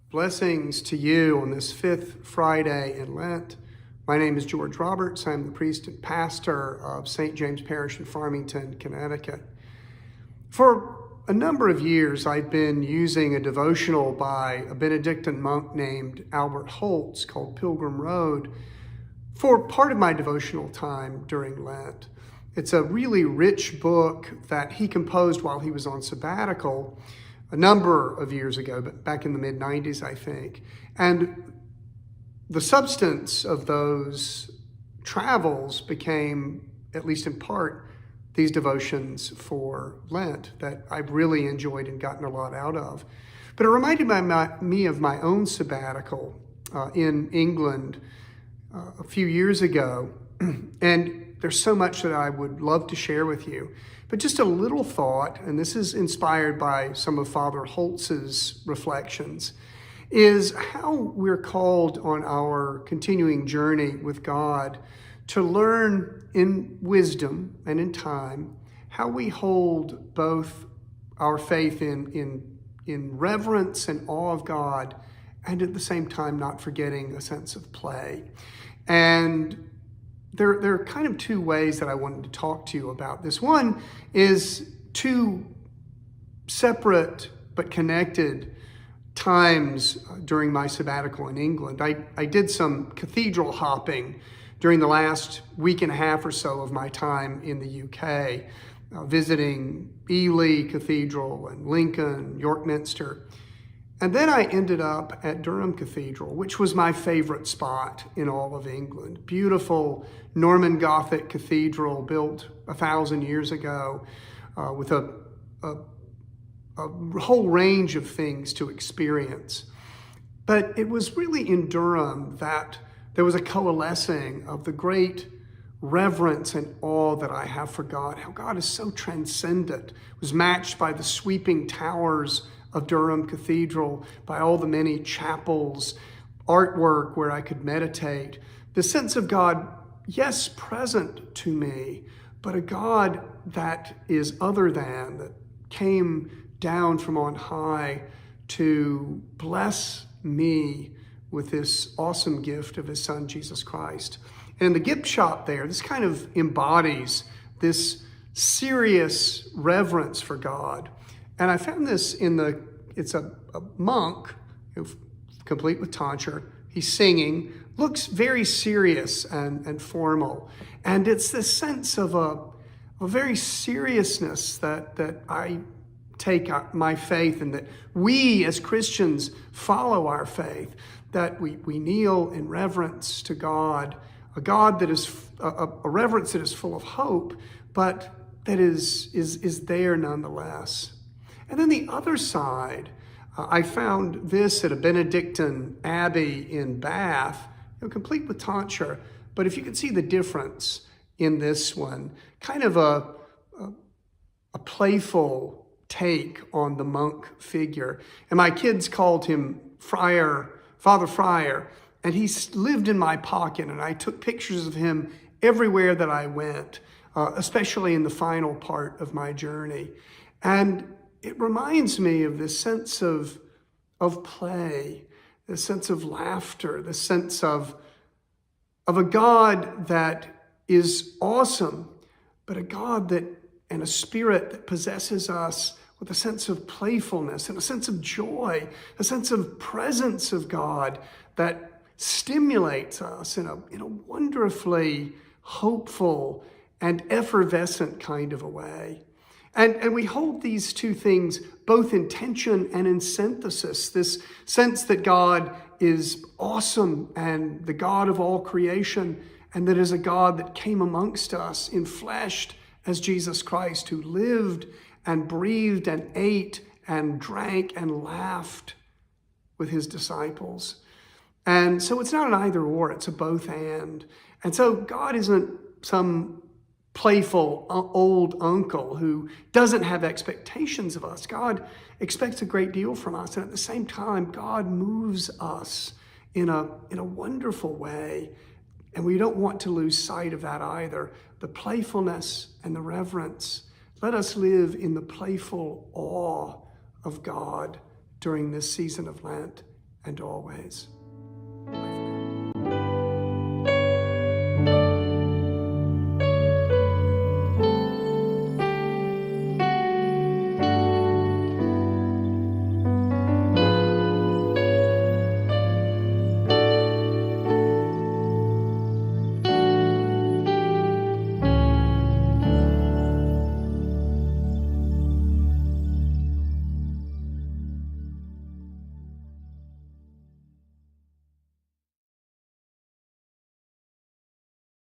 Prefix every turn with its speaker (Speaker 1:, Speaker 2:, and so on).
Speaker 1: Blessings to you on this fifth Friday in Lent. My name is George Roberts. I'm the priest and pastor of St. James Parish in Farmington, Connecticut. For a number of years, I've been using a devotional by a Benedictine monk named Albert Holtz called Pilgrim Road for part of my devotional time during Lent. It's a really rich book that he composed while he was on sabbatical a number of years ago, but back in the mid-90s, I think. And the substance of those travels became, at least in part, these devotions for Lent that I've really enjoyed and gotten a lot out of. But it reminded me of my own sabbatical in England a few years ago. And there's so much that I would love to share with you. But just a little thought, and this is inspired by some of Father Holtz's reflections, is how we're called on our continuing journey with God to learn in wisdom and in time how we hold both our faith in reverence and awe of God, and at the same time not forgetting a sense of play. And there are kind of two ways that I wanted to talk to you about this. One is two separate but connected times during my sabbatical in England. I did some cathedral hopping during the last week and a half or so of my time in the UK, visiting Ely Cathedral and Lincoln, York Minster. And then I ended up at Durham Cathedral, which was my favorite spot in all of England. Beautiful Norman Gothic cathedral built 1,000 years ago with a whole range of things to experience. But it was really in Durham that there was a coalescing of the great reverence and awe that I have for God, how God is so transcendent. It was matched by the sweeping towers of Durham Cathedral, by all the many chapels, artwork where I could meditate. The sense of God, yes, present to me, but a God that is other than, that came down from on high to bless me with this awesome gift of his son, Jesus Christ. And the gift shop there, this kind of embodies this serious reverence for God. And I found this it's a monk, complete with tonsure. He's singing, looks very serious and formal. And it's this sense of a very seriousness that I take my faith, and that we as Christians follow our faith, that we kneel in reverence to God, a God that is a reverence that is full of hope, but that is there nonetheless. And then the other side, I found this at a Benedictine abbey in Bath, complete with tonsure. But if you could see the difference in this one, kind of a playful take on the monk figure. And my kids called him Father Friar, and he lived in my pocket, and I took pictures of him everywhere that I went, especially in the final part of my journey. And it reminds me of this sense of play, this sense of laughter, this sense of a God that is awesome, but a God and a spirit that possesses us with a sense of playfulness and a sense of joy, a sense of presence of God that stimulates us in a wonderfully hopeful and effervescent kind of a way. And we hold these two things both in tension and in synthesis, this sense that God is awesome and the God of all creation, and that is a God that came amongst us enfleshed as Jesus Christ, who lived and breathed and ate and drank and laughed with his disciples. And so it's not an either or, it's a both and. And so God isn't some playful old uncle who doesn't have expectations of us. God expects a great deal from us. And at the same time, God moves us in a wonderful way. And we don't want to lose sight of that either. The playfulness and the reverence. Let us live in the playful awe of God during this season of Lent and always. My